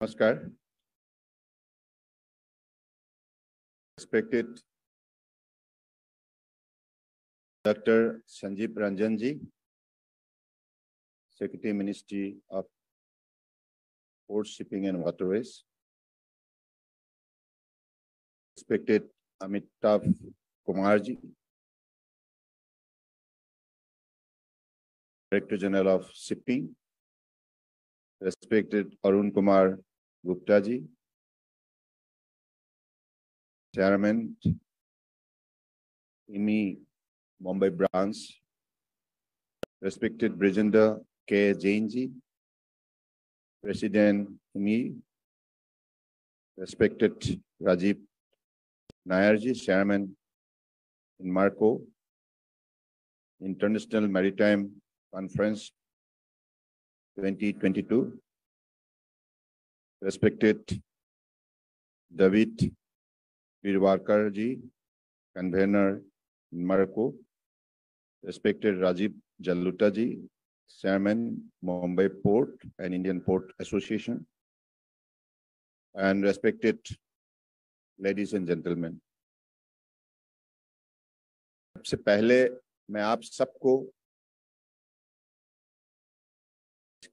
Namaskar. Respected Dr. Sanjeev Ranjan ji, Secretary Ministry of Port Shipping and Waterways. Respected Amitav Kumar ji, Director General of Shipping. Respected Arun Kumar Gupta ji, Chairman, IMI Mumbai Branch. Respected Brajendra K. Jain ji, President IMI. Respected Rajiv Nair ji, Chairman in Marco International Maritime Conference 2022. Respected David Birwarkar ji, Convener in Marco. Respected Rajiv Jalluta ji, Chairman Mumbai Port and Indian Port Association. And respected ladies and gentlemen, सबसे पहले मैं आप सबको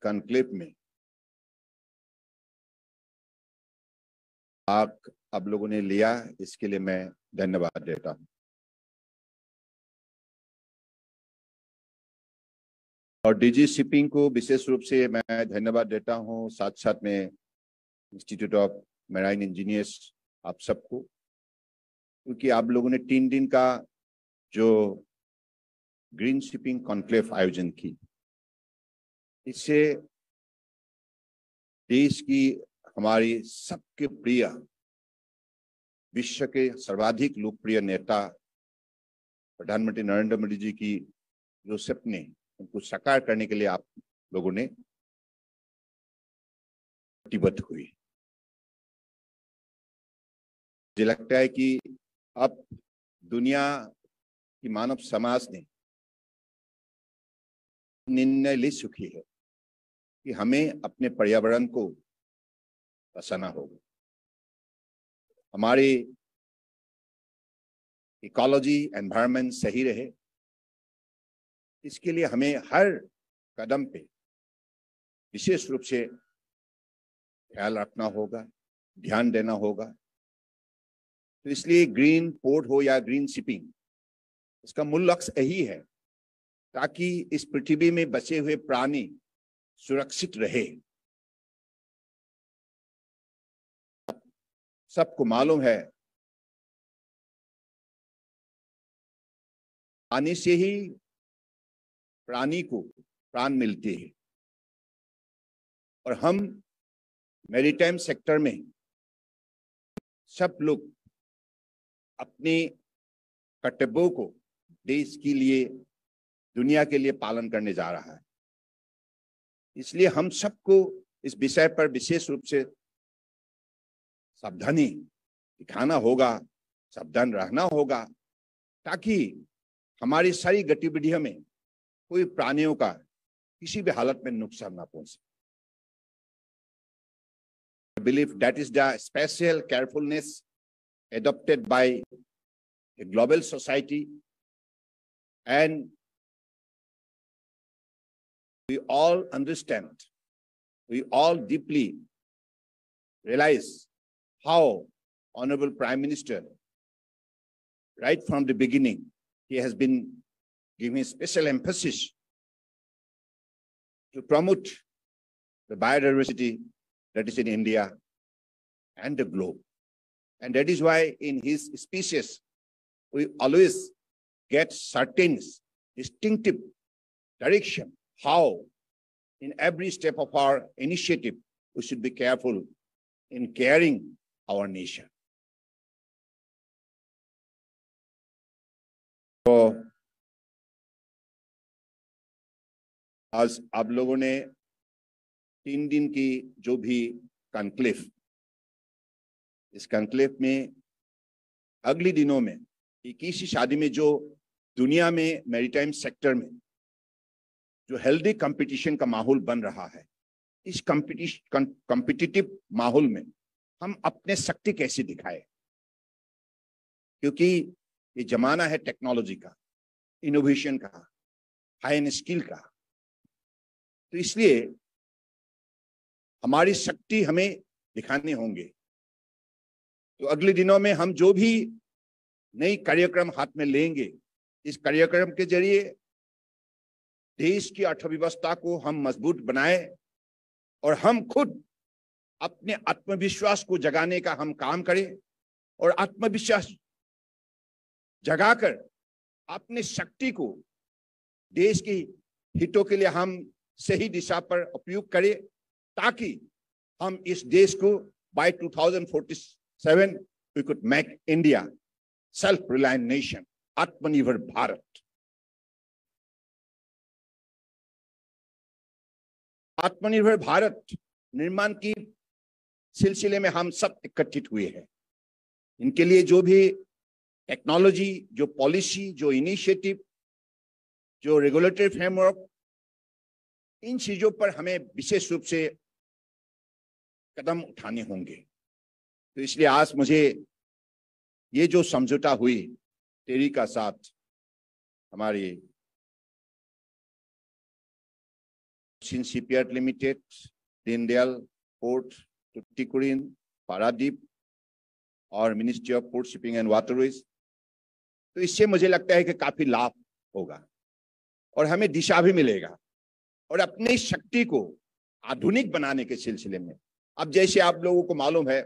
conclave में आप लोगों ने लिया, इसके लिए मैं धन्यवाद देता हूं। और डीजी शिपिंग को विशेष रूप से मैं धन्यवाद देता हूं, साथ साथ में इंस्टीट्यूट ऑफ मैराइन इंजीनियर्स आप सबको, क्योंकि आप लोगों ने 3 दिन का जो ग्रीन शिपिंग कॉन्क्लेव आयोजन की, इससे देश की हमारी सबके प्रिय, विश्व के सर्वाधिक लोकप्रिय नेता प्रधानमंत्री नरेंद्र मोदी जी की जो सपने, उनको साकार करने के लिए आप लोगों ने प्रतिबद्ध हुई। मुझे लगता है कि अब दुनिया की मानव समाज ने निर्णय ले चुकी है कि हमें अपने पर्यावरण को बचाना होगा, हमारी इकोलॉजी एनवायरनमेंट सही रहे। इसके लिए हमें हर कदम पे विशेष रूप से ख्याल रखना होगा, ध्यान देना होगा। तो इसलिए ग्रीन पोर्ट हो या ग्रीन शिपिंग, इसका मूल लक्ष्य यही है ताकि इस पृथ्वी में बचे हुए प्राणी सुरक्षित रहे। सबको मालूम है पानी से ही प्राणी को प्राण मिलते हैं, और हम मैरीटाइम सेक्टर में सब लोग अपने कर्तव्यों को देश के लिए, दुनिया के लिए पालन करने जा रहा है। इसलिए हम सबको इस विषय पर विशेष रूप से सावधानी दिखाना होगा, सावधान रहना होगा, ताकि हमारी सारी गतिविधियों में कोई प्राणियों का किसी भी हालत में नुकसान ना पहुंचे। I believe that is the special carefulness adopted by a global society, and we all understand, we all deeply realize how Honorable Prime Minister, right from the beginning, he has been giving special emphasis to promote the biodiversity that is in India and the globe. And that is why in his speeches, we always get certain distinctive direction how in every step of our initiative, we should be careful in caring our nation. तो आज आप लोगों ने 3 दिन की जो भी conclave, इस कॉन्क्लेव में अगले दिनों में 21वीं शादी में जो दुनिया में मैरीटाइम सेक्टर में जो हेल्दी कंपटीशन का माहौल बन रहा है, इस कॉम्पिटिटिव माहौल में हम अपने शक्ति कैसे दिखाए, क्योंकि ये जमाना है टेक्नोलॉजी का, इनोवेशन का, हाई एंड स्किल का। तो इसलिए हमारी शक्ति हमें दिखाने होंगे। तो अगले दिनों में हम जो भी नई कार्यक्रम हाथ में लेंगे, इस कार्यक्रम के जरिए देश की अर्थव्यवस्था को हम मजबूत बनाए और हम खुद अपने आत्मविश्वास को जगाने का हम काम करें, और आत्मविश्वास जगाकर अपनी शक्ति को देश के हितों के लिए हम सही दिशा पर उपयोग करें, ताकि हम इस देश को by 2047 we could make India self reliant nation, Aatmanirbhar Bharat. आत्मनिर्भर भारत निर्माण की सिलसिले में हम सब एकत्रित हुए हैं। इनके लिए जो भी टेक्नोलॉजी, जो पॉलिसी, जो इनिशिएटिव, जो रेगुलेटरी फ्रेमवर्क, इन चीजों पर हमें विशेष रूप से कदम उठाने होंगे। तो इसलिए आज मुझे ये जो समझौता हुई टेरी का साथ, हमारी shipyard limited, Deendayal port, Tuticorin, Paradip और ministry of port shipping and waterways, तो इससे मुझे लगता है कि काफी लाभ होगा और हमें दिशा भी मिलेगा। और अपनी शक्ति को आधुनिक बनाने के सिलसिले में, अब जैसे आप लोगों को मालूम है,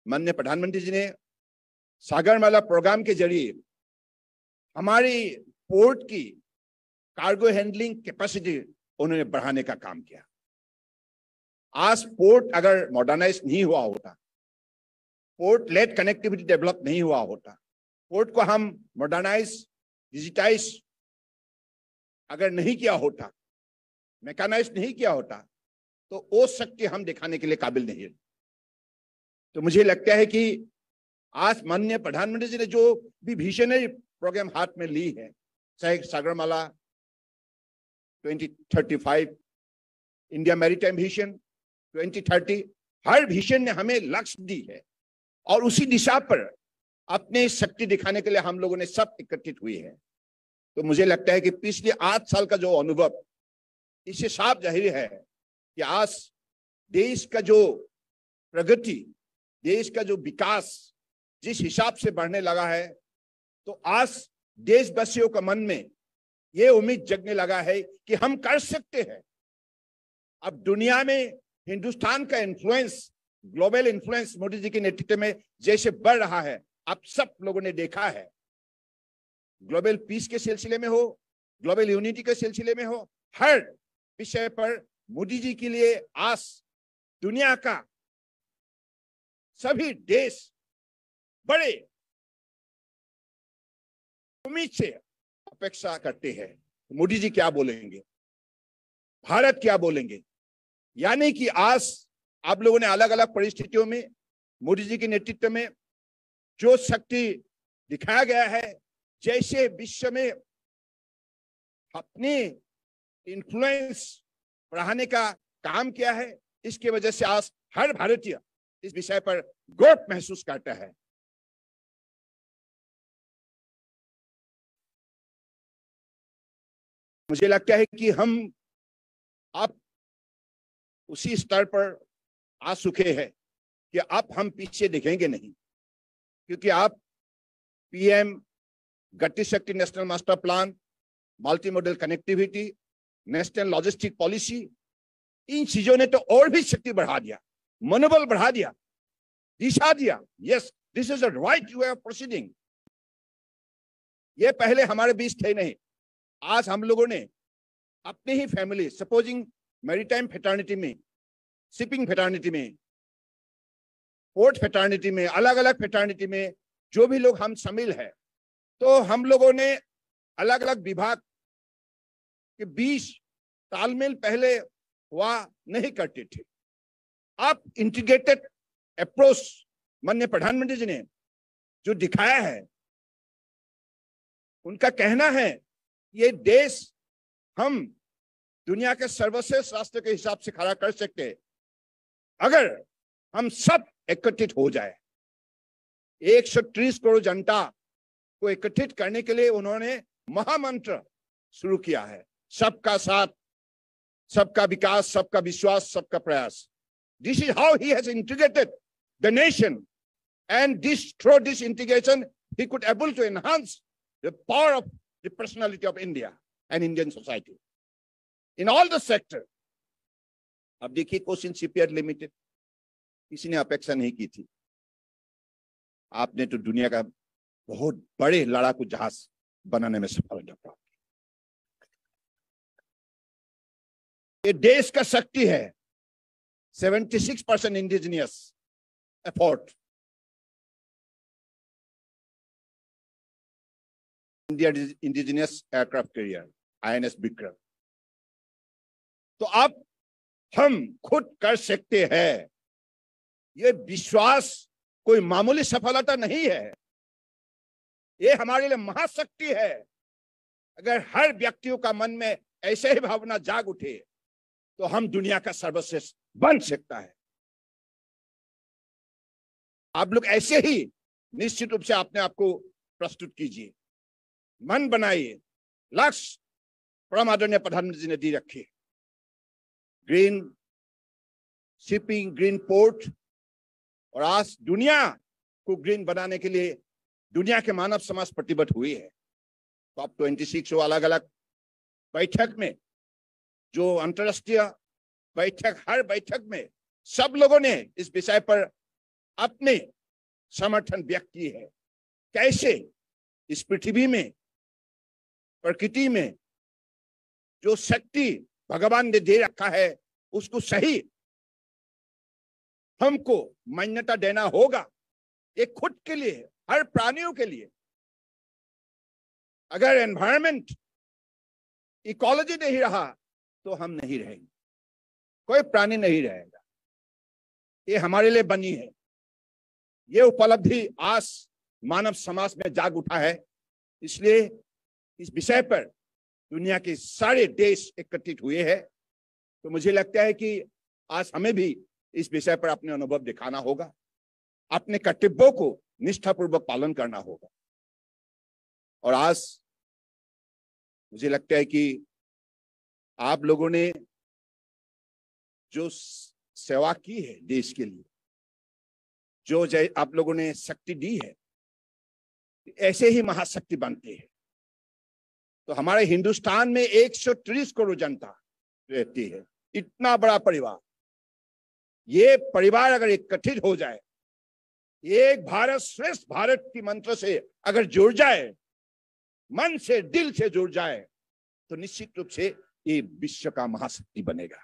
माननीय प्रधानमंत्री जी ने सागरमाला प्रोग्राम के जरिए हमारी पोर्ट की कार्गो हैंडलिंग कैपेसिटी उन्होंने बढ़ाने का काम किया। आज पोर्ट अगर मॉडर्नाइज नहीं हुआ होता, पोर्ट लेट कनेक्टिविटी डेवलप नहीं हुआ होता, पोर्ट को हम मॉडर्नाइज, डिजिटाइज अगर नहीं किया होता, मैकेनाइज नहीं किया होता, तो वो शक्ति हम दिखाने के लिए काबिल नहीं है। तो मुझे लगता है कि आज माननीय प्रधानमंत्री जी ने जो भी विजनरी प्रोग्राम हाथ में ली है, चाहे Sagarmala 2035, India maritime vision 2030, her vision ने हमें लक्ष्य दी है और उसी दिशा पर अपने शक्ति दिखाने के लिए हम लोगों ने सब एकत्रित हुए हैं। तो मुझे लगता है कि पिछले 8 साल का जो अनुभव, इससे साफ जाहिर है कि आज देश का जो प्रगति, देश का जो विकास जिस हिसाब से बढ़ने लगा है, तो आज देशवासियों का मन में ये उम्मीद जगने लगा है कि हम कर सकते हैं। अब दुनिया में हिंदुस्तान का influence, global influence Modi ji के नेतृत्व में जैसे बढ़ रहा है, आप सब लोगों ने देखा है। ग्लोबल पीस के सिलसिले में हो, ग्लोबल यूनिटी के सिलसिले में हो, हर विषय पर मोदी जी के लिए आज दुनिया का सभी देश बड़े उम्मीद से अपेक्षा करते हैं। मोदी जी क्या बोलेंगे, भारत क्या बोलेंगे। यानी कि आज आप लोगों ने अलग अलग परिस्थितियों में मोदी जी के नेतृत्व में जो शक्ति दिखाया गया है, जैसे विश्व में अपनी इन्फ्लुएंस बढ़ाने का काम किया है, इसकी वजह से आज हर भारतीय इस विषय पर गर्व महसूस करता है। मुझे लगता है कि हम अब उसी स्तर पर आ चुके हैं कि अब हम पीछे देखेंगे नहीं, क्योंकि आप PM Gati Shakti national master plan, multi modal connectivity, national logistic policy, इन चीजों ने तो और भी शक्ति बढ़ा दिया, मनोबल बढ़ा दिया, दिशा दिया। Yes, this is the right way of proceeding. ये पहले हमारे बीच थे नहीं। आज हम लोगों ने अपनी ही फैमिली, सपोजिंग मैरीटाइम फ्रेटर्निटी में, शिपिंग फ्रेटर्निटी में, पोर्ट फ्रेटर्निटी में, अलग अलग फ्रेटर्निटी में जो भी लोग हम शामिल हैं, तो हम लोगों ने अलग अलग विभाग के बीच तालमेल पहले हुआ नहीं करते थे। अब इंटीग्रेटेड अप्रोच माननीय प्रधानमंत्री जी ने जो दिखाया है, उनका कहना है ये देश हम दुनिया के सर्वश्रेष्ठ राष्ट्र के हिसाब से खड़ा कर सकते हैं, अगर हम सब एकत्रित हो जाए, 130 करोड़ जनता को एकत्रित करने के लिए उन्होंने महामंत्र शुरू किया है, सबका साथ, सबका विकास, सबका विश्वास, सबका प्रयास. This is how he has integrated the nation, and through this integration he could able to enhance the power of the personality of India and Indian society in all the sector. अब देखिए question shipyard limited, किसी ने अपेक्षा नहीं की थी. आपने तो दुनिया का बहुत बड़े लड़ाकू जहाज बनाने में सफलता प्राप्त की. ये देश का शक्ति है. 76% indigenous effort. India indigenous aircraft carrier INS Vikram. तो अब हम खुद कर सकते हैं. ये विश्वास कोई मामूली सफलता नहीं है, ये हमारे लिए महाशक्ति है. अगर हर व्यक्तियों का मन में ऐसे ही भावना जाग उठे तो हम दुनिया का सर्वश्रेष्ठ बन सकता है. आप लोग ऐसे ही निश्चित रूप से अपने आप को प्रस्तुत कीजिए, मन बनाइए, लक्ष्य परम आदरणीय प्रधानमंत्री जी ने दी रखे. ग्रीन शिपिंग, ग्रीन पोर्ट, और आज दुनिया को ग्रीन बनाने के लिए दुनिया के मानव समाज प्रतिबद्ध हुई है. COP 26 अलग अलग बैठक में, जो अंतरराष्ट्रीय बैठक, हर बैठक में सब लोगों ने इस विषय पर अपने समर्थन व्यक्त की है. कैसे इस पृथ्वी में, प्रकृति में जो शक्ति भगवान ने दे रखा है उसको सही हमको मान्यता देना होगा. ये खुद के लिए, हर प्राणियों के लिए. अगर एनवायरनमेंट, इकोलॉजी नहीं रहा तो हम नहीं रहेंगे, कोई प्राणी नहीं रहेगा. ये हमारे लिए बनी है. ये उपलब्धि आज मानव समाज में जाग उठा है. इसलिए इस विषय पर दुनिया के सारे देश एकत्रित हुए हैं. तो मुझे लगता है कि आज हमें भी इस विषय पर अपने अनुभव दिखाना होगा, अपने कर्तव्यों को निष्ठापूर्वक पालन करना होगा. और आज मुझे लगता है कि आप लोगों ने जो सेवा की है देश के लिए, जो आप लोगों ने शक्ति दी है, ऐसे ही महाशक्ति बनते हैं. तो हमारे हिंदुस्तान में 130 करोड़ जनता रहती है, इतना बड़ा परिवार. ये परिवार अगर एकत्रित हो जाए, एक भारत श्रेष्ठ भारत की मंत्र से अगर जुड़ जाए, मन से, दिल से जुड़ जाए, तो निश्चित रूप से ये विश्व का महाशक्ति बनेगा.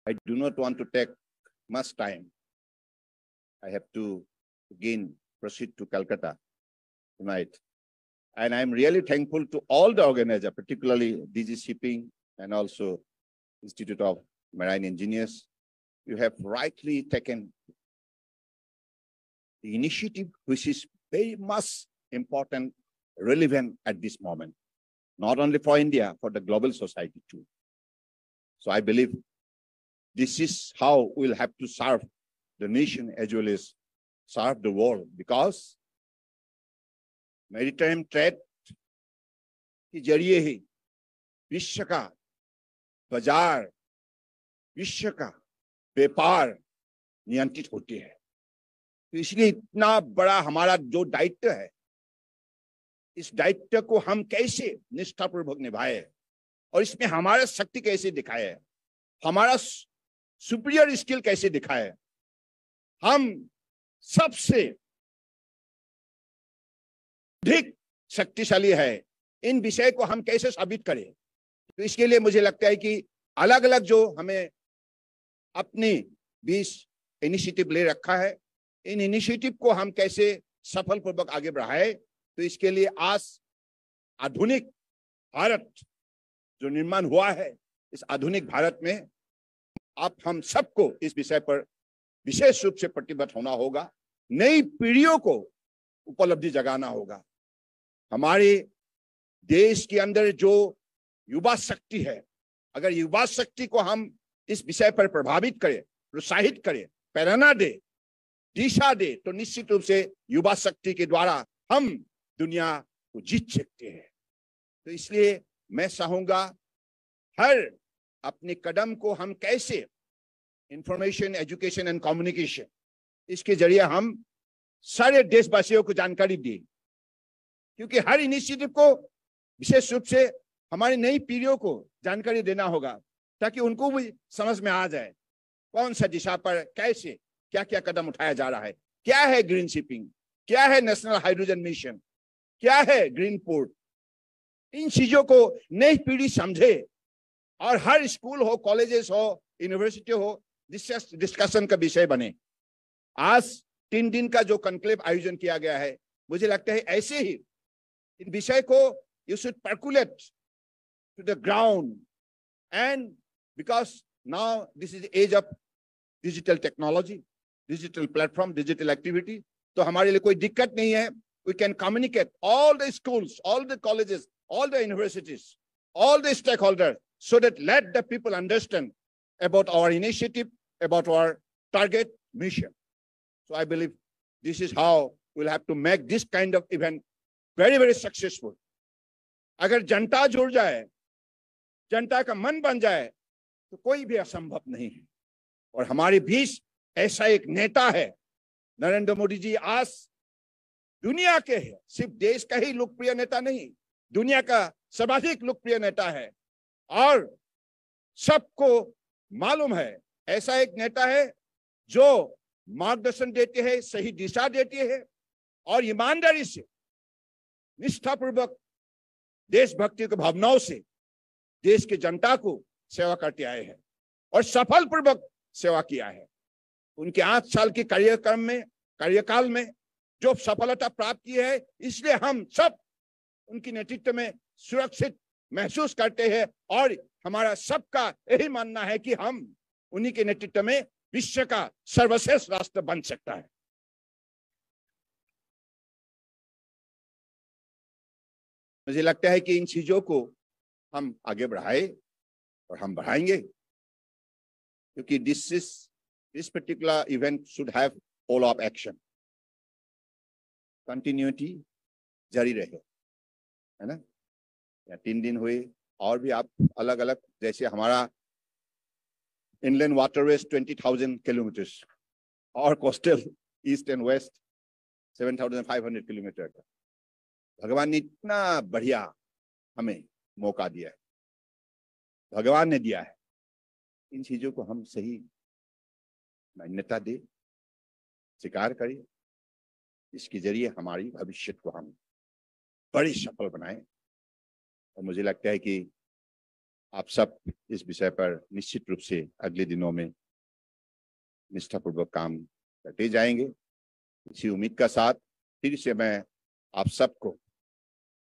I do not want to take much time. I have to again proceed to Calcutta tonight. And I'm really thankful to all the organizers, particularly DG Shipping and also Institute of Marine Engineers. You have rightly taken the initiative, which is very much important, relevant at this moment, not only for India, for the global society too. So I believe this is how we'll have to serve the nation as well as serve the world, because maritime trade के जरिए ही विश्व का बाजार, विश्व का व्यापार नियंत्रित होते हैं. तो इसलिए इतना बड़ा हमारा जो दायित्व है, इस दायित्व को हम कैसे निष्ठापूर्वक निभाए और इसमें हमारा शक्ति कैसे दिखाए, हमारा सुपीरियर स्किल कैसे दिखाए, हम सबसे अधिक शक्तिशाली है, इन विषय को हम कैसे साबित करें. तो इसके लिए मुझे लगता है कि अलग अलग जो हमें अपनी 20 इनिशिएटिव ले रखा है, इन इनिशिएटिव को हम कैसे सफलपूर्वक आगे बढ़ाए. तो इसके लिए आज आधुनिक भारत जो निर्माण हुआ है, इस आधुनिक भारत में आप हम सबको इस विषय पर विशेष रूप से प्रतिबद्ध होना होगा. नई पीढ़ियों को उपलब्धि जगाना होगा. हमारे देश के अंदर जो युवा शक्ति है। अगर युवा शक्ति को हम इस विषय पर प्रभावित करें, प्रोत्साहित करें, प्रेरणा दे, दिशा दे, तो निश्चित रूप से युवा शक्ति के द्वारा हम दुनिया को जीत सकते हैं। तो इसलिए मैं चाहूंगा हर अपने कदम को हम कैसे इंफॉर्मेशन, एजुकेशन एंड कम्युनिकेशन, इसके जरिए हम सारे देशवासियों को जानकारी दें, क्योंकि हर इनिशिएटिव को विशेष रूप से हमारी नई पीढ़ियों को जानकारी देना होगा, ताकि उनको भी समझ में आ जाए कौन सा दिशा पर कैसे क्या क्या कदम उठाया जा रहा है, क्या है ग्रीन शिपिंग, क्या है नेशनल हाइड्रोजन मिशन, क्या है ग्रीन पोर्ट। इन चीजों को नई पीढ़ी समझे और हर स्कूल हो, कॉलेजेस हो, यूनिवर्सिटी हो, डिस्कशन का विषय बने। आज 3 दिन का जो कॉन्क्लेव आयोजन किया गया है, मुझे लगता है ऐसे ही इन विषय को you should percolate to the ground, and because now this is age of digital technology, digital platform, digital activity, तो हमारे लिए कोई दिक्कत नहीं है। We can communicate all the schools, all the colleges, all the universities, all the stakeholders, so that let the people understand about our initiative, about our target mission. So I believe this is how we'll have to make this kind of event very, very successful. अगर जनता जुड़ जाए, जनता का मन बन जाए, तो कोई भी असंभव नहीं है। और हमारे बीच ऐसा एक नेता है, नरेंद्र मोदी जी आज दुनिया के हैं, सिर्फ देश का ही लोकप्रिय नेता नहीं, दुनिया का सर्वाधिक लोकप्रिय नेता है। और सबको मालूम है ऐसा एक नेता है जो मार्गदर्शन देते हैं, सही दिशा देते हैं और ईमानदारी से, निष्ठापूर्वक, देशभक्ति की भावनाओं से देश की जनता को सेवा करते आए हैं और सफल पूर्वक सेवा किया है। उनके 8 साल के कार्यकाल में जो सफलता प्राप्त की है, इसलिए हम सब उनके नेतृत्व में सुरक्षित महसूस करते हैं और हमारा सबका यही मानना है कि हम उन्हीं के नेतृत्व में विश्व का सर्वश्रेष्ठ राष्ट्र बन सकता है। मुझे लगता है कि इन चीजों को हम आगे बढ़ाए और हम बढ़ाएंगे, क्योंकि this particular event should have all of action, continuity जारी रहे, है ना। या 3 दिन हुए और भी आप अलग अलग, जैसे हमारा इनलैंड वाटरवेज 20,000 किलोमीटर्स और coastal east and west 7,500 kilometre का, भगवान ने इतना बढ़िया हमें मौका दिया है, भगवान ने दिया है। इन चीजों को हम सही मान्यता दे, स्वीकार करें, इसके जरिए हमारी भविष्य को हम बड़ी सफल बनाएं। और मुझे लगता है कि आप सब इस विषय पर निश्चित रूप से अगले दिनों में निष्ठापूर्वक काम करते जाएंगे। इसी उम्मीद का साथ फिर से मैं आप सबको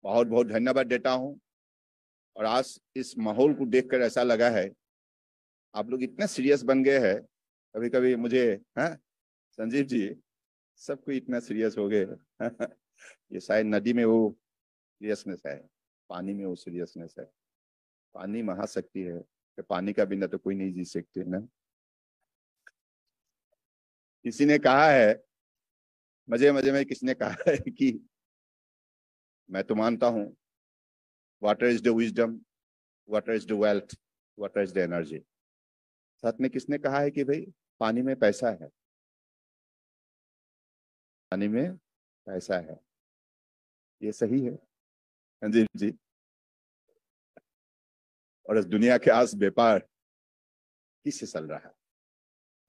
बहुत बहुत धन्यवाद देता हूं। और आज इस माहौल को देखकर ऐसा लगा है आप लोग इतने सीरियस बन गए हैं, कभी कभी मुझे, हाँ संजीव जी, सबको इतना सीरियस हो गए ये शायद नदी में वो सीरियसनेस है, पानी में वो सीरियसनेस है। पानी महाशक्ति है, कि पानी का बिना तो कोई नहीं जी सकते ना। किसी ने कहा है, मजे मजे में किसने कहा है कि मैं तो मानता हूं water is the wisdom, water is the wealth, water is the energy. साथ में किसने कहा है कि भाई पानी में पैसा है, पानी में पैसा है। ये सही है जी जी। और इस दुनिया के आज व्यापार किससे चल रहा है?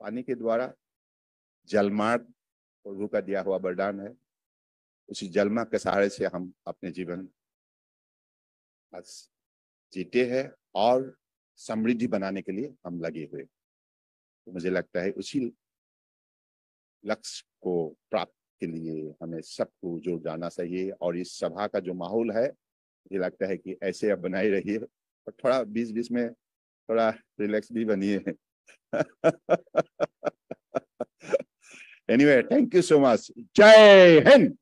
पानी के द्वारा। जलमार्ग प्रभु का दिया हुआ वरदान है, उसी जलमार्ग के सहारे से हम अपने जीवन आज जीते हैं और समृद्धि बनाने के लिए हम लगे हुए। तो मुझे लगता है उसी लक्ष्य को प्राप्त के लिए हमें सबको जुड़ जाना चाहिए। और इस सभा का जो माहौल है, मुझे लगता है कि ऐसे अब बनाई रहिए और थोड़ा बीच बीच में थोड़ा रिलैक्स भी बनिए। Anyway, thank you so much. जय हिंद।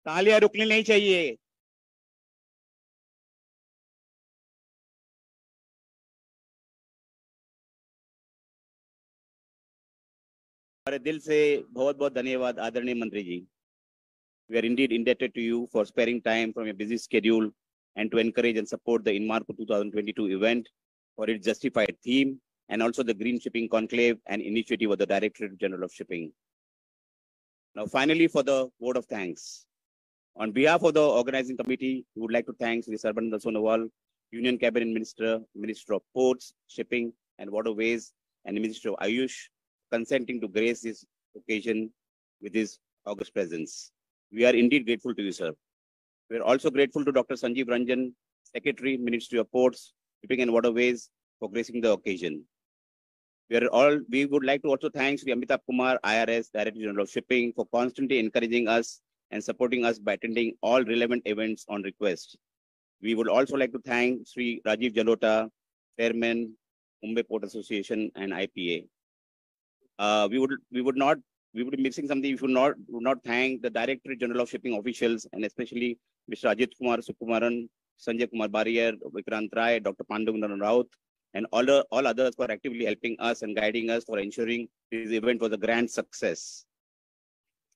तालियां रुकनी नहीं चाहिए। हमारे दिल से बहुत बहुत धन्यवाद आदरणीय मंत्री जी. We are indeed indebted to you for sparing time from your busy schedule and to encourage and support the Inmarco 2022 event for its justified theme and also the Green Shipping Conclave and initiative of the Directorate General of Shipping. Now, finally, for the vote of thanks. On behalf of the organizing committee, we would like to thank Sri Sarbananda Sonowal, Union Cabinet Minister, Minister of Ports, Shipping and Waterways, and Minister of Ayush, consenting to grace this occasion with his august presence. We are indeed grateful to you, sir. We are also grateful to Dr. Sanjeev Ranjan, Secretary, Ministry of Ports, Shipping and Waterways, for gracing the occasion. We would like to also thank Sri Amitabh Kumar, IRS, Director General of Shipping, for constantly encouraging us and supporting us by attending all relevant events on request. We would also like to thank Sri Rajiv Jalota, Chairman, Mumbai Port Association and IPA. We would be missing something if we would not thank the Director General of Shipping officials and especially Mr. Ajit Kumar Sukumaran, Sanjay Kumar Barrier, Vikrant Rai, Dr. Pandurangan Raut, and all others for actively helping us and guiding us for ensuring this event was a grand success.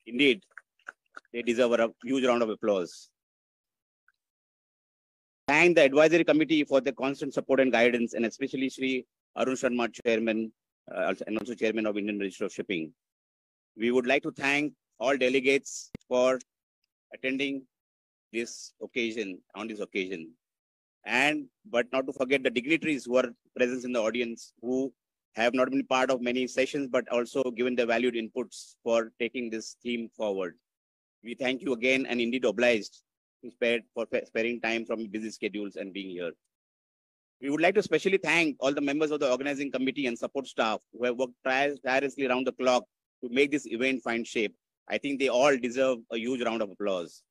Indeed, they deserve a huge round of applause. Thank the advisory committee for their constant support and guidance, and especially Sri Arun Sharma, Chairman, and also Chairman of Indian Register of Shipping. We would like to thank all delegates for attending this occasion, but not to forget the dignitaries who are present in the audience, who have not been part of many sessions, but also given their valued inputs for taking this theme forward. We thank you again and indeed obliged for sparing time from busy schedules and being here. We would like to especially thank all the members of the organizing committee and support staff who have worked tirelessly around the clock to make this event find shape. I think they all deserve a huge round of applause.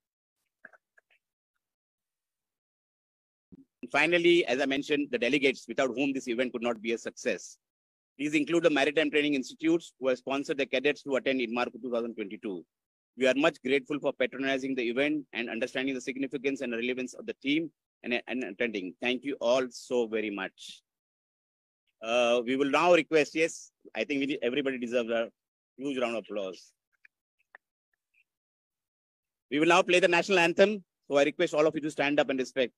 And finally, as I mentioned, the delegates without whom this event could not be a success. These include the Maritime Training Institutes who have sponsored the cadets to attend Inmarco 2022. We are much grateful for patronizing the event and understanding the significance and relevance of the theme and attending. Thank you all so very much. We will now request, yes, I think everybody deserves a huge round of applause. We will now play the national anthem. So I request all of you to stand up and respect.